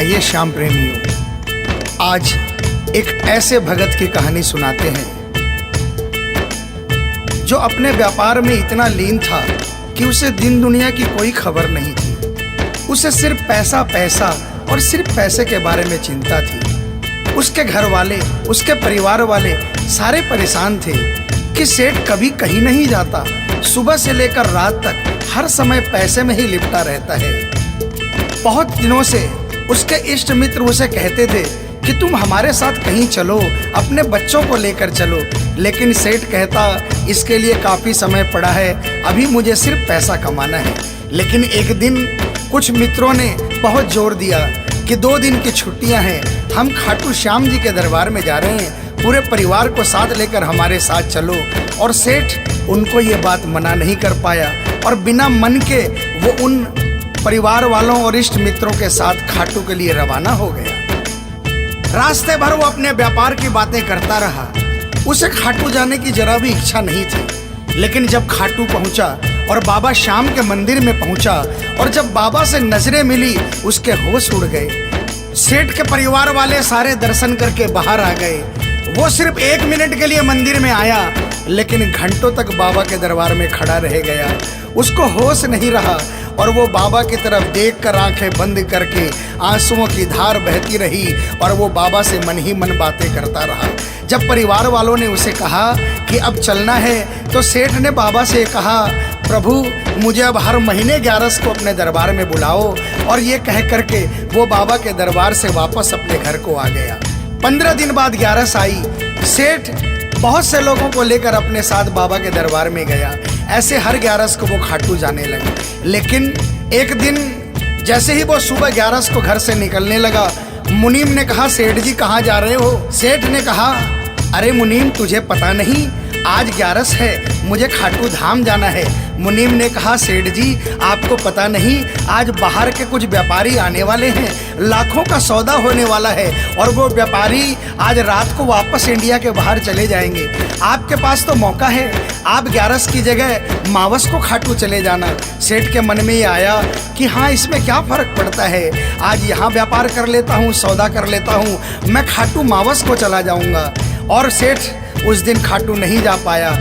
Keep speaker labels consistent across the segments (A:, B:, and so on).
A: आइए श्याम प्रेमियों, आज एक ऐसे भगत की कहानी सुनाते हैं जो अपने व्यापार में इतना लीन था कि उसे दिन दुनिया की कोई खबर नहीं थी। उसे सिर्फ पैसा पैसा और सिर्फ पैसे के बारे में चिंता थी। उसके घर वाले, उसके परिवार वाले सारे परेशान थे कि सेठ कभी कहीं नहीं जाता, सुबह से लेकर रात तक हर समय पैसे में ही लिपटा रहता है। बहुत दिनों से उसके इष्ट मित्र उसे कहते थे कि तुम हमारे साथ कहीं चलो, अपने बच्चों को लेकर चलो, लेकिन सेठ कहता इसके लिए काफ़ी समय पड़ा है, अभी मुझे सिर्फ पैसा कमाना है। लेकिन एक दिन कुछ मित्रों ने बहुत जोर दिया कि 2 दिन की छुट्टियां हैं, हम खाटू श्याम जी के दरबार में जा रहे हैं, पूरे परिवार को साथ लेकर हमारे साथ चलो। और सेठ उनको ये बात मना नहीं कर पाया और बिना मन के वो उन परिवार वालों और इष्ट मित्रों के साथ खाटू के लिए रवाना हो गया। रास्ते भर वो अपने व्यापार की बातें करता रहा। उसे खाटू जाने की जरा भी इच्छा नहीं थी। लेकिन जब खाटू पहुंचा और बाबा श्याम के मंदिर में पहुंचा और जब बाबा से नजरें मिली, उसके होश उड़ गए। सेठ के परिवार वाले सारे दर्शन करके बाहर आ गए। वो सिर्फ 1 मिनट के लिए मंदिर में आया, लेकिन घंटों तक बाबा के दरबार में खड़ा रह गया। उसको होश नहीं रहा और वो बाबा की तरफ देखकर आंखें बंद करके आंसुओं की धार बहती रही और वो बाबा से मन ही मन बातें करता रहा। जब परिवार वालों ने उसे कहा कि अब चलना है, तो सेठ ने बाबा से कहा, प्रभु मुझे अब हर महीने 11 को अपने दरबार में बुलाओ। और ये कह करके वो बाबा के दरबार से वापस अपने घर को आ गया। 15 दिन बाद 11 आई। सेठ बहुत से लोगों को लेकर अपने साथ बाबा के दरबार में गया। ऐसे हर 11 को वो खाटू जाने लगे। लेकिन एक दिन जैसे ही वो सुबह 11 को घर से निकलने लगा, मुनीम ने कहा, सेठ जी कहाँ जा रहे हो? सेठ ने कहा, अरे मुनीम तुझे पता नहीं, आज 11 है, मुझे खाटू धाम जाना है। मुनीम ने कहा, सेठ जी आपको पता नहीं, आज बाहर के कुछ व्यापारी आने वाले हैं, लाखों का सौदा होने वाला है और वो व्यापारी आज रात को वापस इंडिया के बाहर चले जाएंगे। आपके पास तो मौका है, आप 11 की जगह मावस को खाटू चले जाना। सेठ के मन में ये आया कि हाँ, इसमें क्या फ़र्क पड़ता है, आज यहाँ व्यापार कर लेता हूँ, सौदा कर लेता हूँ, मैं खाटू मावस को चला जाऊँगा। और सेठ उस दिन खाटू नहीं जा पाया।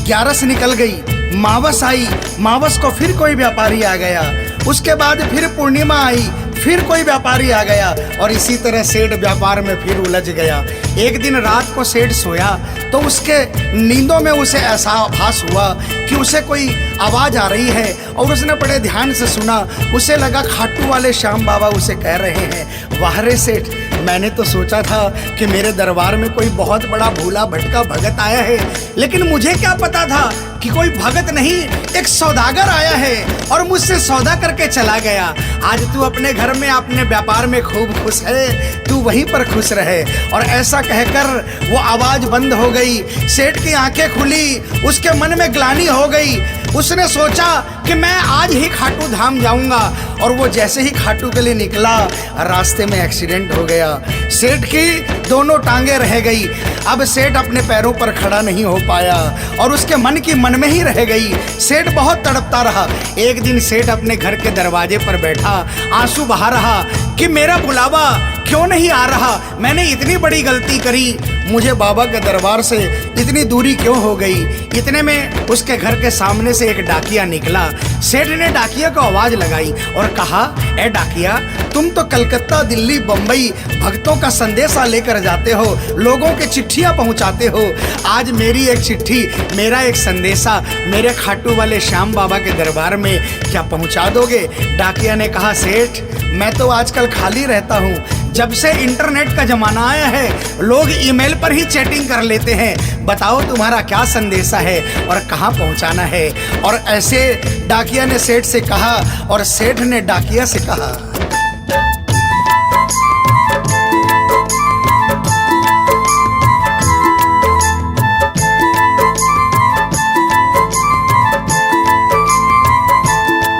A: 11 निकल गई, मावस आई, मावस को फिर कोई व्यापारी आ गया। उसके बाद फिर पूर्णिमा आई, फिर कोई व्यापारी आ गया और इसी तरह सेठ व्यापार में फिर उलझ गया। एक दिन रात को सेठ सोया तो उसके नींदों में उसे ऐसा आभास हुआ कि उसे कोई आवाज़ आ रही है और उसने बड़े ध्यान से सुना। उसे लगा खाटू वाले श्याम बाबा उसे कह रहे हैं, वाह रे सेठ, मैंने तो सोचा था कि मेरे दरबार में कोई बहुत बड़ा भूला भटका भगत आया है, लेकिन मुझे क्या पता था कि कोई भगत नहीं, एक सौदागर आया है और मुझसे सौदा करके चला गया। आज तू अपने घर में, अपने व्यापार में खूब खुश है, तू वहीं पर खुश रहे। और ऐसा कहकर वो आवाज़ बंद हो गई। सेठ की आंखें खुली, उसके मन में ग्लानि हो गई। उसने सोचा कि मैं आज ही खाटू धाम जाऊंगा। और वो जैसे ही खाटू के लिए निकला, रास्ते में एक्सीडेंट हो गया। सेठ की दोनों टांगें रह गई। अब सेठ अपने पैरों पर खड़ा नहीं हो पाया और उसके मन की मन में ही रह गई। सेठ बहुत तड़पता रहा। एक दिन सेठ अपने घर के दरवाजे पर बैठा, आंसू बहा रहा कि मेरा बुलावा क्यों नहीं आ रहा, मैंने इतनी बड़ी गलती करी, मुझे बाबा के दरबार से इतनी दूरी क्यों हो गई। इतने में उसके घर के सामने से एक डाकिया निकला। सेठ ने डाकिया को आवाज़ लगाई और कहा, ए डाकिया, तुम तो कलकत्ता, दिल्ली, बम्बई भक्तों का संदेशा लेकर जाते हो, लोगों के चिट्ठियां पहुंचाते हो। आज मेरी एक चिट्ठी, मेरा एक संदेशा मेरे खाटू वाले श्याम बाबा के दरबार में क्या पहुंचा दोगे? डाकिया ने कहा, सेठ मैं तो आजकल खाली रहता हूँ, जब से इंटरनेट का जमाना आया है लोग ईमेल पर ही चैटिंग कर लेते हैं, बताओ तुम्हारा क्या संदेशा है और कहाँ पहुँचाना है। और ऐसे डाकिया ने सेठ से कहा और सेठ ने डाकिया से कहा।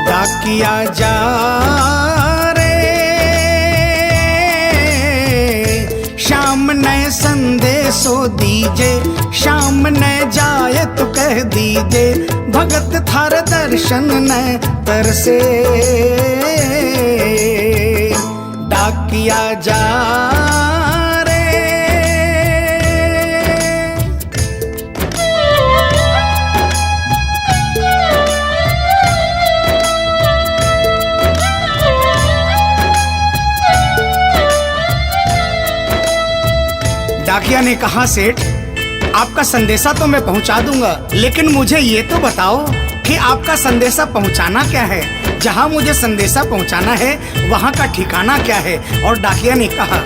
A: डाकिया जा श्याम ने संदेशो दीजे, श्याम ने जाए तो कह दीजे, भगत थार दर्शन न तरसे। डाकिया जा रे। डाकिया ने कहा, सेठ आपका संदेशा तो मैं पहुंचा दूंगा, लेकिन मुझे ये तो बताओ कि आपका संदेशा पहुंचाना क्या है। जहां मुझे संदेशा पहुंचाना है वहां का ठिकाना क्या है। और डाकिया ने कहा,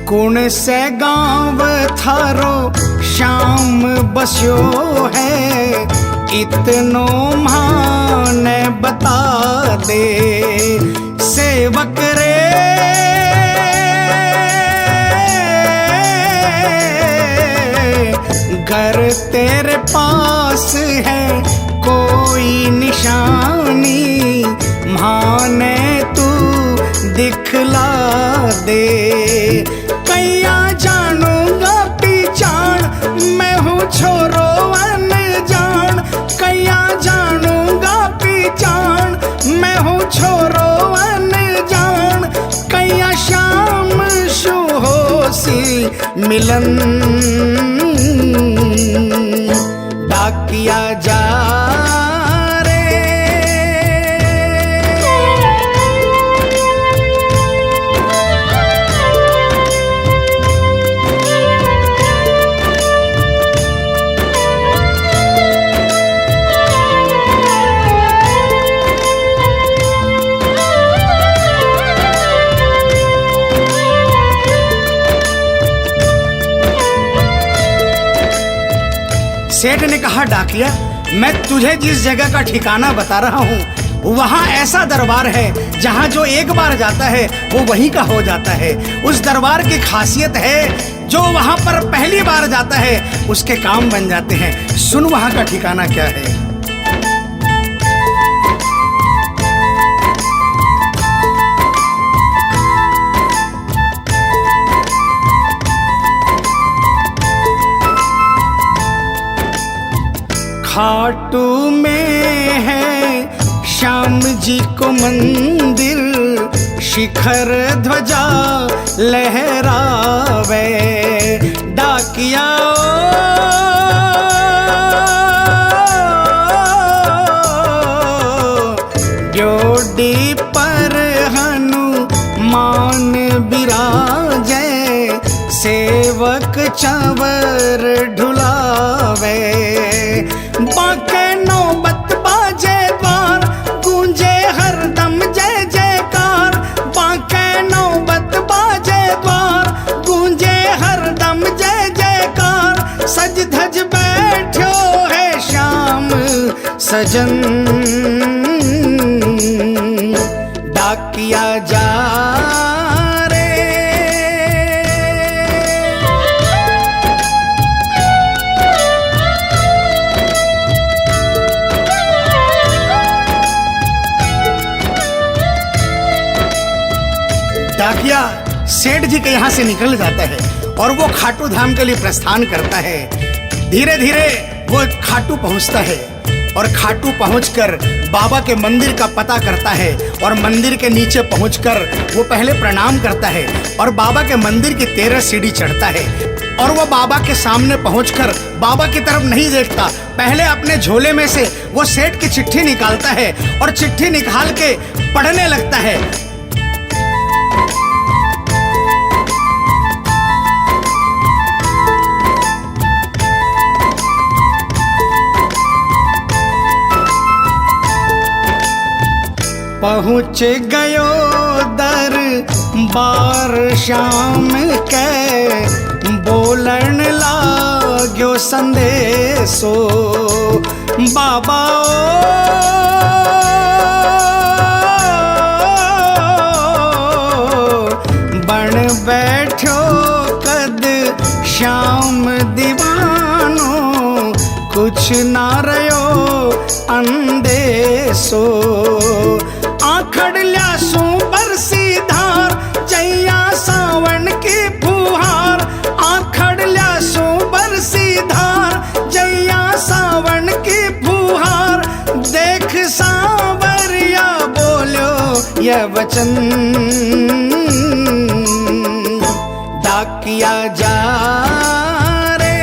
A: कौन से गांव थारो शाम बस्यो है, इतनो माने बता दे सेवक रे। घर तेरे पास है कोई निशानी, माने तू दिखला दे। कैया जानूंगा पहचान, मैं हूँ छोरो अनजान। कैया जानूंगा पहचान, मैं हूँ छोरो अनजान। कैया शाम शु होसी मिलन, डाकिया जा रे। सेठ ने कहा, डाकिया मैं तुझे जिस जगह का ठिकाना बता रहा हूँ वहाँ ऐसा दरबार है जहाँ जो एक बार जाता है वो वहीं का हो जाता है। उस दरबार की खासियत है जो वहाँ पर पहली बार जाता है उसके काम बन जाते हैं। सुन वहाँ का ठिकाना क्या है। खाटू में है श्याम जी को मंदिर, शिखर ध्वजा लहरावे। डाकिया जोड़ी पर हनुमान बिराजे, सेवक चंवर ढुलावे। बाके नौबत बाजे द्वार, गूंजे हरदम जय जयकार। बाके नौबत बाजे द्वार, गूंजे हरदम जय जयकार। सज धज बैठो है श्याम सजन, डाकिया जा रे। डाकिया सेठ जी के यहाँ से निकल जाता है और वो खाटू धाम के लिए प्रस्थान करता है। धीरे धीरे वो खाटू पहुँचता है और खाटू पहुंचकर बाबा के मंदिर का पता करता है और मंदिर के नीचे पहुंचकर वो पहले प्रणाम करता है और बाबा के मंदिर की 13 सीढ़ी चढ़ता है। और वो बाबा के सामने पहुंचकर बाबा की तरफ नहीं देखता, पहले अपने झोले में से वो सेठ की चिट्ठी निकालता है और चिट्ठी निकाल के पढ़ने लगता है। पहुँच गयो दरबार श्याम के, बोलन लाग्यो संदेशो। बाबा बन बैठो कद श्याम दीवानो, कुछ ना रयो अंदेशो। आखड़ ल्यासू बरसी धार, जैया सावन की फुहार। वचन, डाकिया जा रे।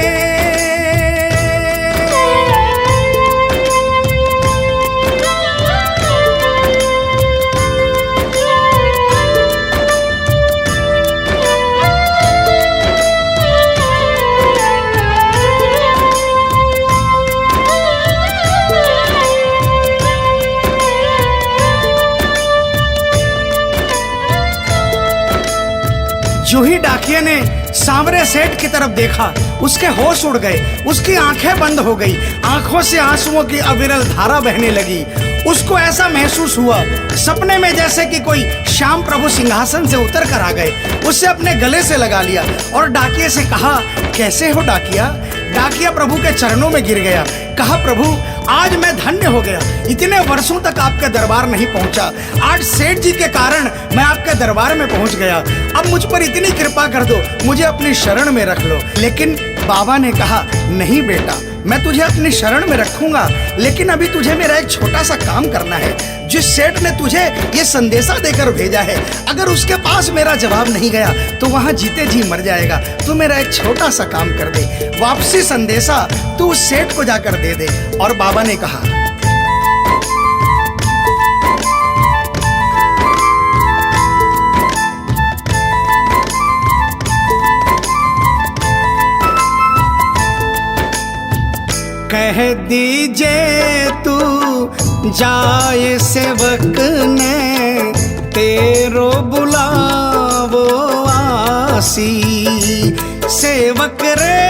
A: जो ही डाकिया ने सांवरे सेठ की तरफ देखा, उसके होश उड़ गए, उसकी आंखें बंद हो गई, आंखों से आंसुओं की अविरल धारा बहने लगी। उसको ऐसा महसूस हुआ सपने में जैसे कि कोई श्याम प्रभु सिंहासन से उतर कर आ गए। उससे अपने गले से लगा लिया और डाकिया से कहा, कैसे हो डाकिया? डाकिया प्रभु के चरणों में गिर गया, कहा, प्रभु आज मैं धन्य हो गया, इतने वर्षों तक आपके दरबार नहीं पहुंचा, आज सेठ जी के कारण मैं आपके दरबार में पहुंच गया। अब मुझ पर इतनी कृपा कर दो, मुझे अपनी शरण में रख लो। लेकिन बाबा ने कहा, नहीं बेटा, मैं तुझे अपनी शरण में रखूंगा, लेकिन अभी तुझे मेरा एक छोटा सा काम करना है। जिस सेठ ने तुझे ये संदेशा देकर भेजा है, अगर उसके पास मेरा जवाब नहीं गया तो वहां जीते जी मर जाएगा। तू मेरा एक छोटा सा काम कर दे, वापसी संदेशा तू उस सेठ को जाकर दे दे। और बाबा ने कहा, कह दीजिए तू जाए सेवक ने तेरो बुलावो आसी। सेवक रे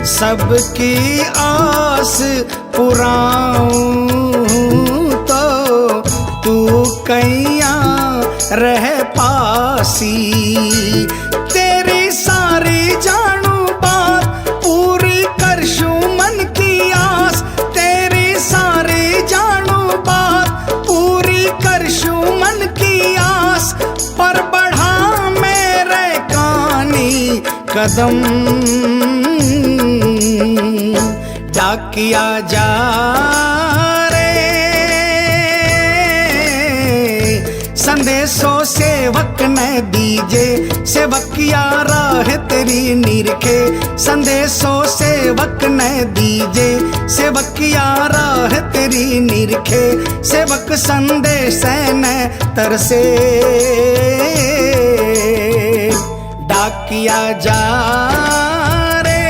A: सबकी आस पुराऊं तो तू कैया रह पासी। तेरी सारी जानू बात पूरी करशू मन की आस, तेरी सारी जानू बात पूरी करशू मन की आस। पर बढ़ा मेरे कानी कदम डाकिया जा रे। संदेशो सेवक ने दीजे, सेवकिया राह तेरी निरखे। संदेशो सेवक ने दीजे, सेवकिया राह तेरी निरखे। सेवक संदेश ने तरसे डाकिया जा रे।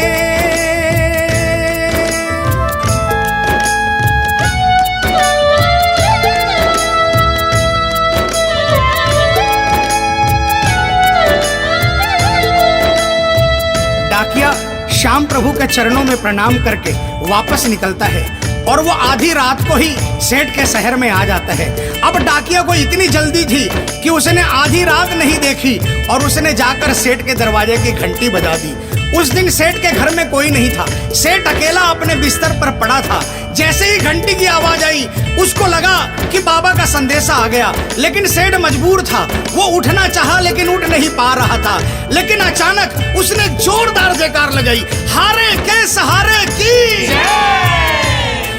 A: डाकिया श्याम प्रभु के चरणों में प्रणाम करके वापस निकलता है और वो आधी रात को ही सेठ के शहर में आ जाता है। अब डाकिया को इतनी जल्दी थी कि उसने आधी रात नहीं देखी और उसने जाकर सेठ के दरवाजे की घंटी बजा दी। उस दिन सेठ के घर में कोई नहीं था, सेठ अकेला अपने बिस्तर पर पड़ा था। जैसे ही घंटी की आवाज आई उसको लगा कि बाबा का संदेशा आ गया, लेकिन सेठ मजबूर था, वो उठना चाहा लेकिन उठ नहीं पा रहा था। लेकिन अचानक उसने जोरदार जयकार लगाई, हारे के सहारे की।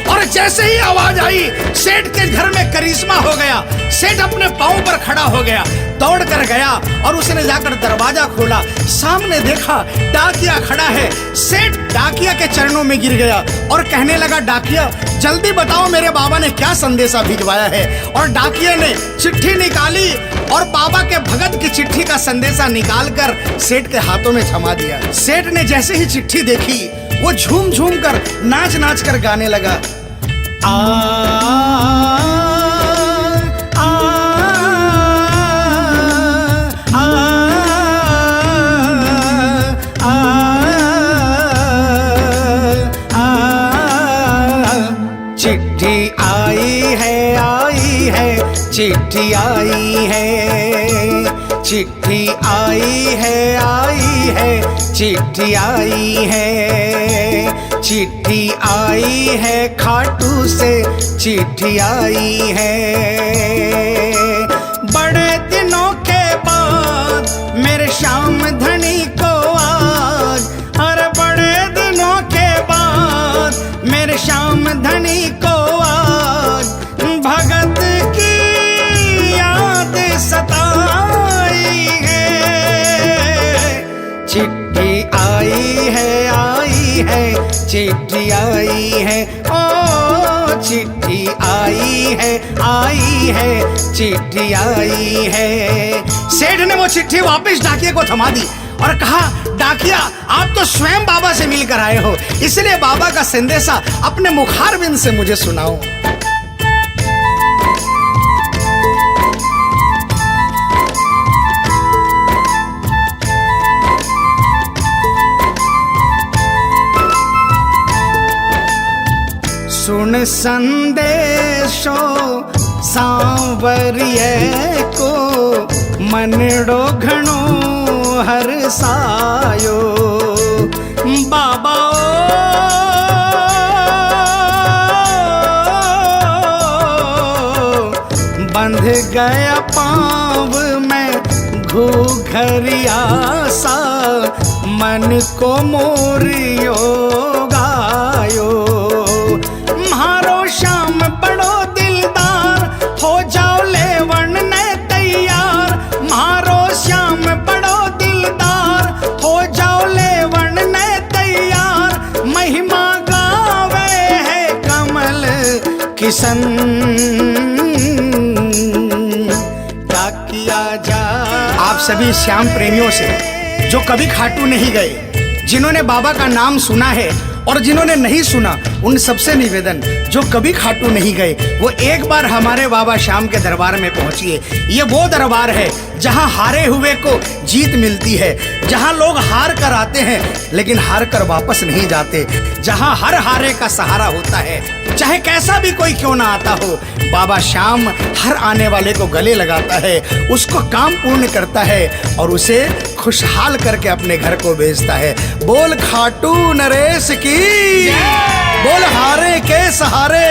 A: और जैसे ही आवाज आई सेठ के घर में करिश्मा हो गया। सेठ अपने पांव पर खड़ा हो गया, दौड़ कर गया और उसने जाकर दरवाजा खोला। सामने देखा डाकिया खड़ा है। सेठ डाकिया के चरणों में गिर गया और कहने लगा, डाकिया जल्दी बताओ मेरे बाबा ने क्या संदेशा भिजवाया है। और डाकिया ने चिट्ठी निकाली और बाबा के भगत की चिट्ठी का संदेशा निकालकर सेठ के हाथों में थमा दिया। सेठ ने जैसे ही चिट्ठी देखी वो झूम झूम कर नाच नाच कर गाने लगा, आ, आ, आ, आ, आ, चिट्ठी आई है, चिट्ठी आई है, चिट्ठी आई है, चिट्ठी आई है, चिट्ठी आई है, खाटू से चिट्ठी आई है। बड़े दिनों के बाद मेरे श्याम धनी को आज, अरे बड़े दिनों के बाद मेरे श्याम आई है, चिट्ठी आई है। सेठ ने वो चिट्ठी वापस डाकिया को थमा दी और कहा, डाकिया आप तो स्वयं बाबा से मिलकर आए हो, इसलिए बाबा का संदेशा अपने मुखारबिंद से मुझे सुनाओ। सुन संदेशो सांवरिये को, मनड़ो घणो हरसायो। बाबा बंध गया पाँव में घूघरिया सा, मन को मोरियो गायो। म्हारो श्याम बड़ो दिलदार, हो जाओ लेवन ने तैयार। म्हारो श्याम बड़ो दिलदार, हो जाओ लेवन ने तैयार। महिमा गावे है कमल किशन, डाकिया जा। आप सभी श्याम प्रेमियों से जो कभी खाटू नहीं गए, जिन्होंने बाबा का नाम सुना है और जिन्होंने नहीं सुना, उन सबसे निवेदन, जो कभी खाटू नहीं गए वो एक बार हमारे बाबा श्याम के दरबार में पहुंचिए। ये वो दरबार है जहां हारे हुए को जीत मिलती है, जहां लोग हार कर आते हैं लेकिन हार कर वापस नहीं जाते, जहां हर हारे का सहारा होता है। चाहे कैसा भी कोई क्यों ना आता हो, बाबा श्याम हर आने वाले को गले लगाता है, उसको काम पूर्ण करता है और उसे खुशहाल करके अपने घर को भेजता है। बोल खाटू नरेश की, बोल हारे के सहारे